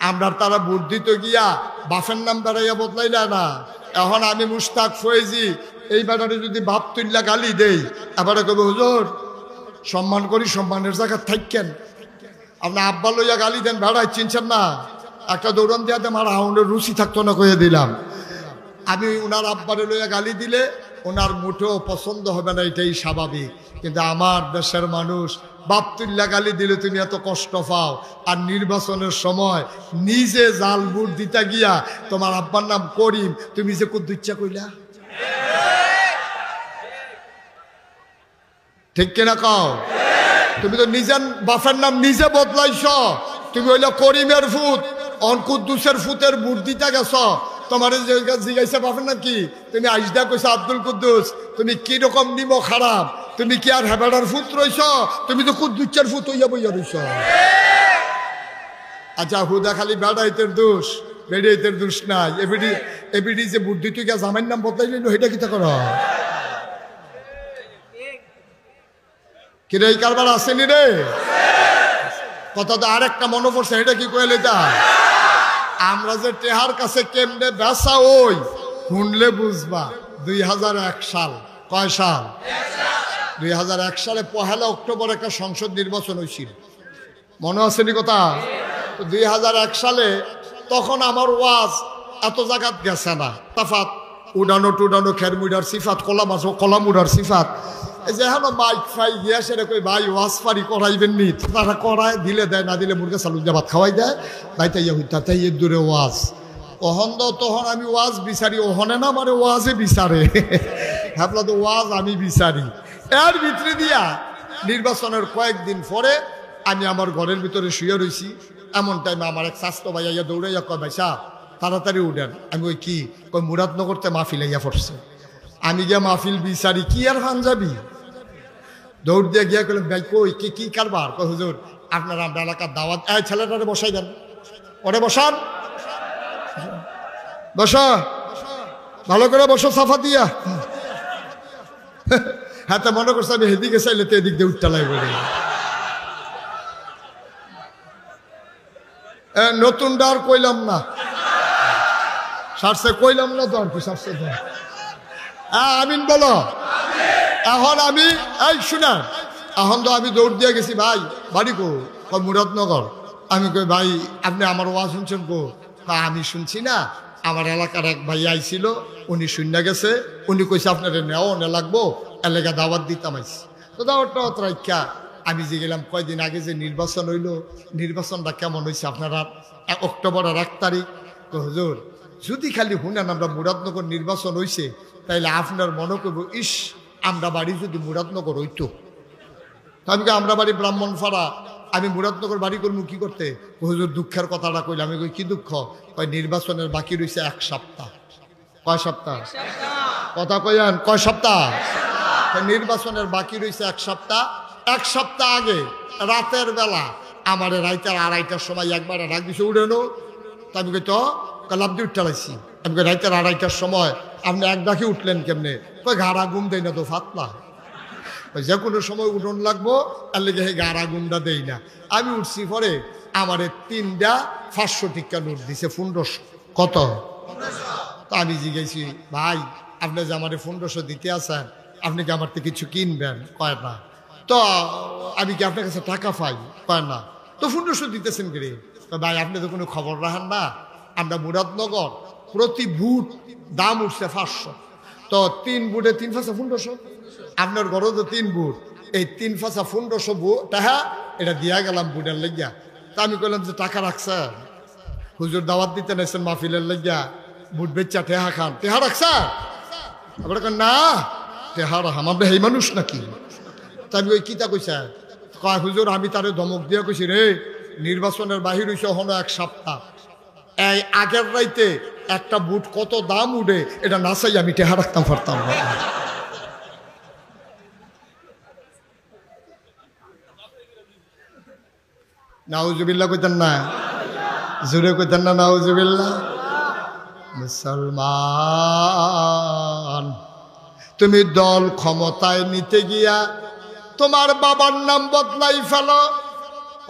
আমরা তারা ভোট দিত গিয়া বাপের নাম দাঁড়াইয়া বদলাইলা না। এখন আমি মুশতাক ফয়েজি এই ব্যাটারে যদি বাপ তুল্লা গালি দেই, এবারে কবে হুজুর সম্মান করি, সম্মানের জায়গা থাকেন। আপনার আব্বা লইয়া গালি দেন, ভেড়াই চিনছেন না, একটা দৌড়ন দিয়া দেন, আর আউনের রুচি থাকতো না কয়ে দিলাম। আমি ওনার আব্বারে লইয়া গালি দিলে ওনার মুঠেও পছন্দ হবে না, এটাই স্বাভাবিক। কিন্তু আমার দেশের মানুষ বাপ তুল্লা গালি দিলে তুমি এত কষ্ট পাও, আর নির্বাচনের সময় নিজে জাল ভোট দিতে গিয়া তোমার আব্বার নাম করিম, তুমি যে কুদ্দুচ্ছা কইলা, ঠিক কিনা কও? তুমি তো নিজের বাপের নাম নিজে বদলাইছ। তুমি হইলো করিমের ফুত, অন কুদ্দুসের ফুতের ভোট দিতে গেছ। তোমার জিজ্ঞাসা বাপের নাম কি, তুমি আইসদা কইছো আব্দুল কুদ্দুস। তুমি কি রকম নিমো খারাপ, তুমি কি আর হেবাডার ফুত রইছ? তুমি তো কুদ্দুচ্চার ফুত হইয়া বইয়া রইছ। আচ্ছা, হুদা খালি বেড়াইতের দোষ, বেড়াইতের দোষ নাই। এবিডি যে ভোট দিতে গিয়া জামাইয়ের নাম বদলাইল, এটা কিতা কর? কিরে এই কারবার আসেনি রে? কথা তো আরেকটা মনে পড়ছে, এটা কি কইলে তা? আমরা যে টেহার কাছে কেমনে বেসা ওই শুনলে বুঝবা। 2001 সাল, কয় সাল? 2001 সালে 1 অক্টোবর একটা সংসদ নির্বাচন হয়েছিল, মনে আসেনি কথা? 2001 সালে তখন আমার ওয়াজ এত জায়গাত গেছে না। তাফাত উডানো টুডানো খের মুডার সিফাত, কলাম উডার সিফাত, এই যে এখন মাইক ফাই গিয়া সেটা কই ভাই ওয়াজ পারি করাইবেন নি, তারা করায়, দিলে দেয়, না দিলে মুরগা চালু ভাত খাওয়াই দেয়। তাই তাই হইতা তাই এর দূরে ওয়াজ অহন দ তখন আমি ওয়াজ বিচারি, ওহনে না মানে ওয়াজে বিচারে, ভাবলা তো ওয়াজ আমি বিচারি। এর ভিতরে দিয়া নির্বাচনের কয়েকদিন পরে আমি আমার ঘরের ভিতরে শুয়ে রয়েছি। এমন টাইমে আমার এক স্বাস্থ্য ভাইয়া দৌড়াইয়া কয়, ভাই সাহ তাড়াতাড়ি উঠেন। আমি ওই কি কই, মুরাদনগরতে মাহফিল আইয়া পড়ছে। আমি গিয়া মাহফিল বিচারি, কি আর পাঞ্জাবি দৌড় দিয়ে গিয়া করলাম, ভাই কই কি কারবার? কই হুজুর আপনারা আমরা এলাকার দাওয়াত, এই ছেলেটারে বসাই দেন, ওরে বসান, বসো ভালো করে বসো সাফা দিয়া। হ্যাঁ, তা মনে করছে আমি এদিকে চাইলে তো এদিক দিয়ে উঠতে লাগবে। নতুন ডার কইলাম না, সারছে কইলাম না তো আর কি, সারছে তো। আমিন বলো। এখন আমি এই শুনা, এখন তো আমি দৌড় দিয়ে গেছি, ভাই বাড়ি কো? কই মুরাদনগর। আমি কই ভাই আপনি আমার ওয়াজ শুনছেন কো? আমি শুনছি না, আমার এলাকার এক ভাই আইছিল, উনি শুনে গেছে, উনি কইছে আপনার নেওয়া লাগবো, এলাকা দাওয়াত দিতাম আইছি। তো দাওয়াতটা রাখা আমি যে গেলাম, কয়দিন আগে যে নির্বাচন হইল, নির্বাচনটা কেমন হয়েছে আপনারা? অক্টোবরের 1 তারিখ। তো হুজুর যদি খালি শুনেন আমরা মুরাদনগর নির্বাচন হয়েছে, তাইলে আপনার মনে করবো, ইস আমরা বাড়ি যদি মুরাদনগর হইতো। আমি আমরা বাড়ি ব্রাহ্মণপাড়া, আমি মুরাদনগর বাড়ি করবো কি করতে? হুজুর দুঃখের কথাটা কইলাম। আমি কই কি দুঃখ? কয় নির্বাচনের বাকি রয়েছে 1 সপ্তাহ। কয় সপ্তাহ? কথা কইয়ান, কয় সপ্তাহ? নির্বাচনের বাকি রয়েছে 1 সপ্তাহ। 1 সপ্তাহ আগে রাতের বেলা আমার রাইতের 2:30টার সময় একবার ডাক দিছে, উঠেনো। তা আমি কই তো লাভ দিয়ে উঠতে লাগছি। আমি কই রাইতের 2:30টার সময় আপনি এক ডাকে উঠলেন কেমনে? কই ঘাড়া ঘুম দেয় না তো, ফাতলা, যে কোনো সময় উঠন লাগবো, আর লেগে হে গাড়া গুন্ডা দেই না। আমি উঠছি, পরে আমারে 3টা 500 টিকা নোট দিছে, 1500। কত? তো আমি জিজ্ঞেছি, ভাই আপনি যে আমারে 1500 দিতে আসেন, আপনি কি আমার থেকে কিছু কিনবেন? কয় না। তো আমি কি আপনার কাছে টাকা পাই? কয় না। তো 1500 দিতেছেন কি রে? তো ভাই আপনি তো কোনো খবর রাখেন না, আমরা মুরাদনগর প্রতি বুট দাম উঠছে 500। তো 3 বুটে 3 5 1500, আপনার ঘরও তো 3 বুট, এই 3 5 1500 টাকা এটা দিয়া গেলাম বুটের লেগিয়া। তা আমি কইলাম যে টাকা রাখছে হুজুর দাওয়াত দিতে নাইছেন মাহফিলের লেগিয়া, বুট বেচা টেহা খান, টেহা রাখছে? আবার না টেহা রাখাম, আমরা এই মানুষ নাকি? তা আমি ওই কিতা কইছে? কয় হুজুর আমি তারে ধমক দিয়া কইছি, রে নির্বাচনের বাহির হইছে হলো 1 সপ্তাহ, এই আগের রাইতে একটা বুট কত দাম উঠে এটা না চাই আমি টেহা রাখতাম পারতাম না। নাউজুবিল্লাহ কইতেন না? জোরে কইতেন না নাউজুবিল্লাহ? মুসলমান তুমি দল ক্ষমতায় নিতে গিয়া তোমার বাবার নাম বদলাই ফেলো।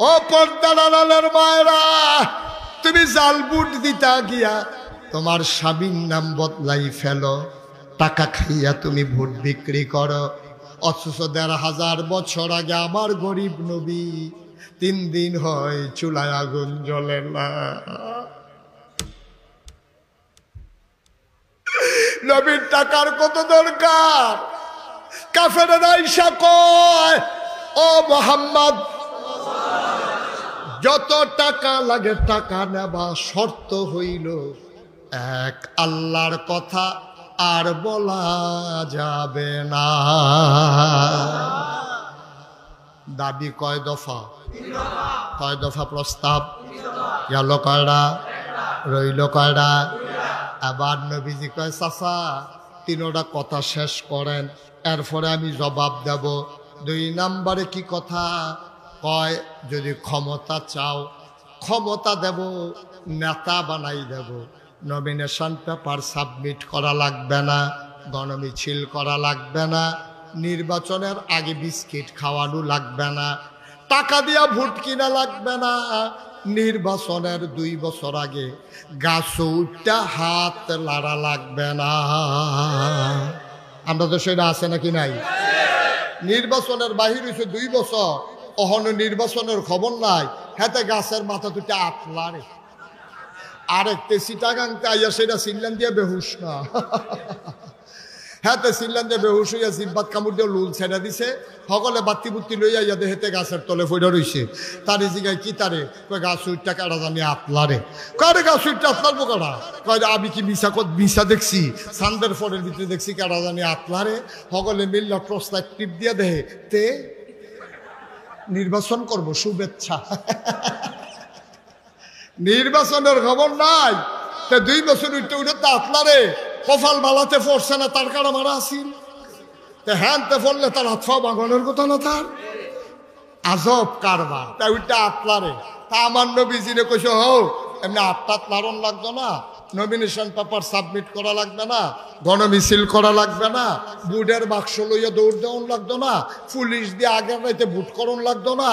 ও পর্দার আড়ালের মায়েরা, তুমি জাল বুট দিতা গিয়া তোমার স্বামীর নাম বদলাই ফেলো, টাকা খাইয়া তুমি ভোট বিক্রি করো। অথচ ১,৫০০ বছর আগে আমার গরিব নবী ৩ দিন হয় চুলায় আগুন জ্বলে না। নবীর টাকার কত দরকার। কাফেরেরা আইসা কয়, ও মুহাম্মদ যত টাকা লাগে টাকা নেবা, শর্ত হইল এক, আল্লাহর কথা আর বলা যাবে না। দাবি কয় দফা? কয় দফা প্রস্তাব? গেল কয়টা? রইল কয়টা? আবার নবীজি কয়, চাচা ৩টা কথা শেষ করেন, এরপরে আমি জবাব দেব। ২ নম্বরে কি কথা? কয় যদি ক্ষমতা চাও ক্ষমতা দেব, নেতা বানাই দেব, নমিনেশন পেপার সাবমিট করা লাগবে না, গণমিছিল করা লাগবে না, নির্বাচনের আগে বিস্কিট খাওয়ানো লাগবে না, টাকা দিয়া ভোট কিনা লাগবে না, নির্বাচনের 2 বছর আগে গাছ উঠটা হাত লাড়া লাগবে না। আমরা তো সেটা আছে নাকি নাই? নির্বাচনের বাহির হয়েছে 2 বছর, অহন নির্বাচনের খবর নাই, হাতে গাছের মাথা দুটা আতলারে। আরেকতে সিটাগাংতে আইয়া সেটা সিনল্যান্ড দিয়ে বেহুশ না, হাতে সিনল্যান্ড দিয়ে বেহুশ হইয়া জিব্বাত কামড় দিয়ে লুল ছেড়া দিছে, সকলে বাতি বুত্তি লইয়া ইয়াদে হেতে গাছের তলে ফইরা রইছে। তারে জিগায় কি তারে? কয় গাছ উইটটা কাটা জানি আতলারে। কয় গাছ উইটটা আতলার বোকাটা? কয় আমি কি মিশা দেখছি, সান্দের ফোনের ভিতরে দেখছি কাটা জানি আতলারে। সকলে মিল্লা প্রস্তাব টিপ দিয়া দেহে তে নির্বাচন করব, শুভেচ্ছা। নির্বাচনের খবর নাই, 2 বছর উঠতে উঠে তো আতলারে। কপাল বালাতে পড়ছে না, তার কাটা মারা আসিল। হ্যানতে পড়লে তার হাত পা বাগানোর কথা না, তার আজব কারবার। তাই ওইটা আতলারে। তা আমার নবীজিরে কইছে, হো এমনি আটটা লারণ লাগতো না, নমিনেশন পেপার সাবমিট করা লাগবে না, গণমিছিল করা লাগবে না, বুটের বাক্স লইয়া দৌড় দেওয়ান লাগতো না, পুলিশ দিয়ে আগের রাইতে বুট করণ লাগতো না,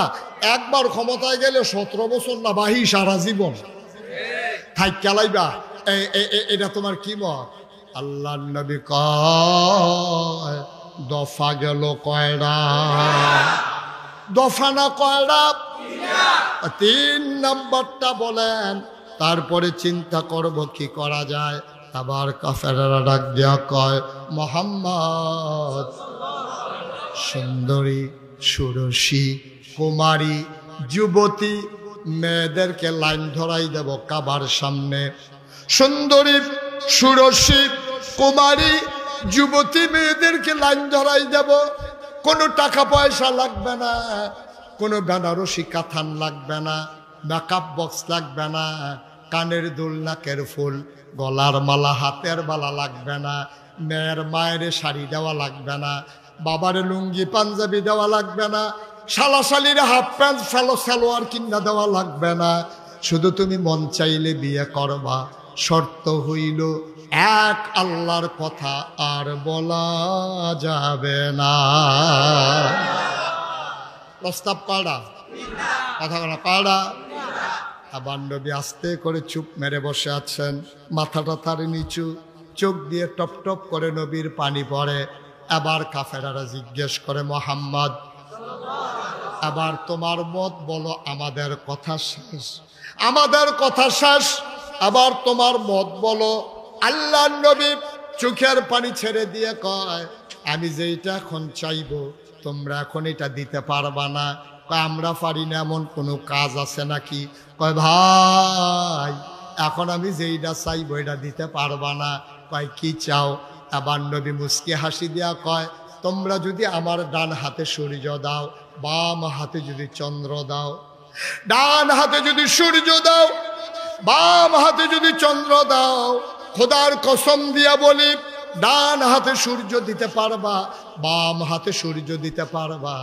একবার ক্ষমতায় গেলে 17 বছর না বাহি সারা জীবন থাই চালাইবা। এটা তোমার কি মত? আল্লাহ নবী কয় দফা গেল কয়টা? দফা না কয়টা? 3 নম্বরটা বলেন, তারপরে চিন্তা করব কি করা যায়। আবার কাফেররা ডাক দেয়া কয়, মুহাম্মদ সুন্দরী সুরসী কুমারী যুবতী মেয়েদেরকে লাইন ধরাই দেব কাবার সামনে। সুন্দরী সুরসী কুমারী যুবতী মেয়েদেরকে লাইন ধরাই দেব, কোনো টাকা পয়সা লাগবে না, কোনো বেনারসি কাথান লাগবে না, মেকআপ বক্স লাগবে না, কানের দুল নাকের ফুল গলার মালা হাতের বালা লাগবে না, মেয়ের মায়ের শাড়ি দেওয়া লাগবে না, বাবার লুঙ্গি পাঞ্জাবি দেওয়া লাগবে না, শালাশালির হাফ প্যান্ট সালোয়ার কিনা দেওয়া লাগবে না। শুধু তুমি মন চাইলে বিয়ে করবা, শর্ত হইল এক, আল্লাহর কথা আর বলা যাবে না। প্রস্তাব কারা? কথা বলা কারা? আবার নবী আস্তে করে চুপ মেরে বসে আছেন, মাথাটা তার নিচু, চোখ দিয়ে টপ টপ করে নবীর পানি পড়ে। আবার কাফেরারা জিজ্ঞেস করে, মুহাম্মদ আবার তোমার মত বলো, আমাদের কথা শেষ, আমাদের কথা শেষ, আবার তোমার মত বলো। আল্লাহ নবী চোখের পানি ছেড়ে দিয়ে কয়, আমি যেইটা এখন চাইবো তোমরা এখন এটা দিতে পারবা না। কয় আমরা পারি না, এমন কোনো কাজ আছে নাকি? কয় ভাই এখন আমি যেইটা চাইবো এটা দিতে পারবা না। কয় কি চাও? আবার নবী মুস্কি হাসি দিয়া কয়, তোমরা যদি আমার ডান হাতে সূর্য দাও, বাম হাতে যদি চন্দ্র দাও, ডান হাতে যদি সূর্য দাও, বাম হাতে যদি চন্দ্র দাও, খোদার কসম দিয়া বলি ডান হাতে সূর্য দিতে পারবা, বাম হাতে সূর্য দিতে পারবা,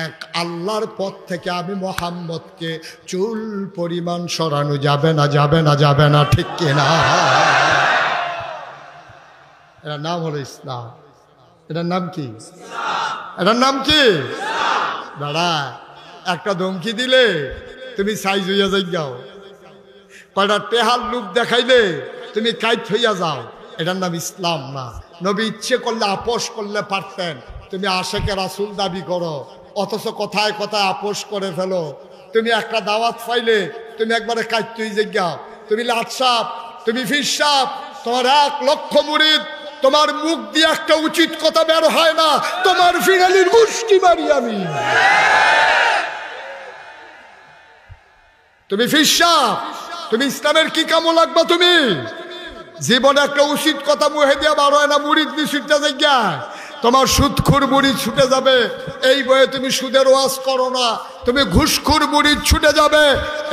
এক আল্লাহর পথ থেকে আমি মুহাম্মদকে চুল পরিমাণ সরানো যাবে না, যাবে না, যাবে না, ঠিক কিনা? এটার নাম হলো ইসলাম। এটার নাম কি? এটার নাম কি? দাঁড়া, একটা ধমকি দিলে তুমি সাইজ হইয়া যাই যাও। কয়টা টেহার লোক দেখাইলে তুমি কাইট হইয়া যাও, এটার নাম ইসলাম না। নবী ইচ্ছে করলে আপোষ করলে পারতেন, তুমি আশেকে রাসূল দাবি করো, অথচ কথায় কথায় আপোষ করে ফেলো। তুমি একটা দাওয়াত পাইলে তুমি একবারে কাইটই জিজ্ঞাও, তুমি লাট সাপ, তুমি ফির সাপ, তোমার 1 লক্ষ মুরিদ, তোমার মুখ দিয়ে একটা উচিত কথা বের হয় না, তোমার ফিরালির মুষ্টি মারি আমি। তুমি ফির সাপ, তুমি ইসলামের কি কামো লাগবা? তুমি জীবনে একটা উচিত কথা মুহে দিয়া বার হয় না, মুরিদ নি ছুটতে যাই, তোমার সুদখোর মুরিদ ছুটে যাবে। এই বয়ে তুমি সুদের ওয়াজ করো না, তুমি ঘুষখোর মুরিদ ছুটে যাবে,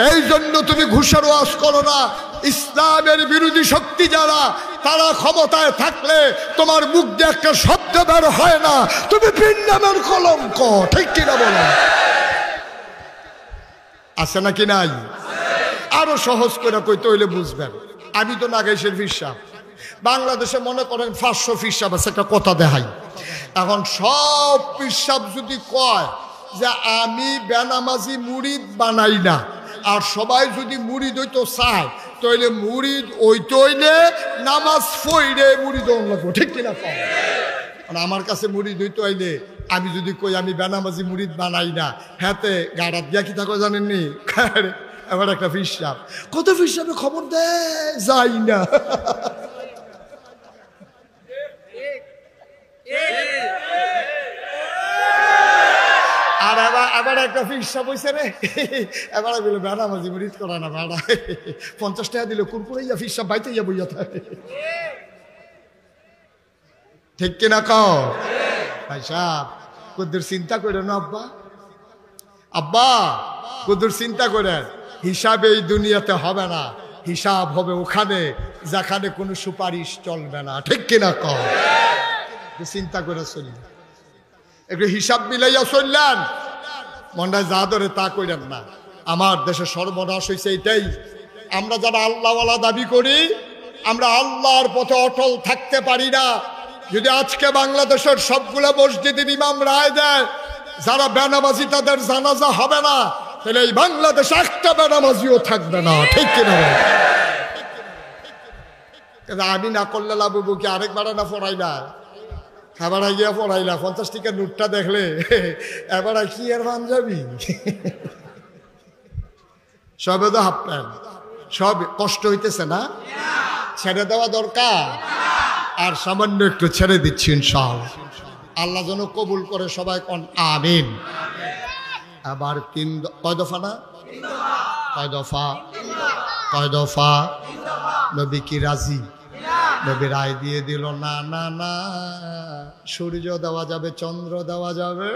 এই জন্য তুমি ঘুষের ওয়াজ করো না। ইসলামের বিরোধী শক্তি যারা, তারা ক্ষমতায় থাকলে তোমার মুখ দিয়ে একটা শব্দ বের হয় না, তুমি ভিন নামের কলঙ্ক। ঠিক কিনা বলো? আছে নাকি নাই? আরো সহজ করে কইতে হইলে বুঝবেন। আমি তো নাগেশের ফিরসাব, বাংলাদেশে মনে করেন 500 ফিরসাব আছে, একটা কথা দেখাই। এখন সব ফিরসাব যদি কয় যে আমি বেনামাজি মুরিদ বানাই না, আর সবাই যদি মুরিদ হইতো চায়, তাইলে মুরিদ হইতে হইলে নামাজ পড়ে মুরিদ লাগবো। ঠিক কিনা? আমার কাছে মুরিদ হইতে হইলে আমি যদি কই আমি বেনামাজি মুরিদ বানাই না, হ্যাঁতে গাড়া দিয়া কি থাকো জানেননি? এবার একটা ফিরসাব, কত ফিরসাবে খবর দেয় যাই না। আর এবার একটা ফিরসাব হইছে রে, এবার বলে বেনামাজি মুরিদ করা না ভাড়া 50 টাকা দিলে কুরকুরাইয়া ফিরসাব বাইতে ইয়া বইয়া থাকে। ঠিক কিনা কও? ভাই সাহেব কুদ্দুর চিন্তা করে না আব্বা, আব্বা কুদ্দুর চিন্তা করে, হিসাব এই দুনিয়াতে হবে না, হিসাব হবে ওখানে যেখানে কোনো সুপারিশ চলবে না। ঠিক কিনা কও? চিন্তা করে চলি, একটু হিসাব মিলাইয়া চললেন, মনটা যা ধরে তা কইলেন না। আমার দেশে সর্বনাশ হয়েছে এইটাই, আমরা যারা আল্লাহওয়ালা দাবি করি, আমরা আল্লাহর পথে অটল থাকতে পারি না। যদি আজকে বাংলাদেশের সবগুলো মসজিদের ইমাম রায় দেয় যারা বেনামাজি তাদের জানাজা হবে না, তাহলে এই বাংলাদেশে একটা বেনামাজিও থাকবে না। ঠিক কিনা? আমি না করলে লাভ কি আরেকবার না পড়াইলা, খাবার গিয়া পড়াইলা 50 টাকা নোটটা দেখলে এবার কি আর পাঞ্জাবি সবে তো হাফ প্যান্ট, সব কষ্ট হইতেছে না? ছেড়ে দেওয়া দরকার, আর সামান্য একটু ছেড়ে দিচ্ছি ইনশাআল্লাহ। আল্লাহ যেন কবুল করে, সবাই কোন আমিন। আবার কয় দফা না? কয় দফা? কয় দফা? নবী কি রাজি? নবী রায় দিয়ে দিল, না না না, সূর্য দেওয়া যাবে, চন্দ্র দেওয়া যাবে।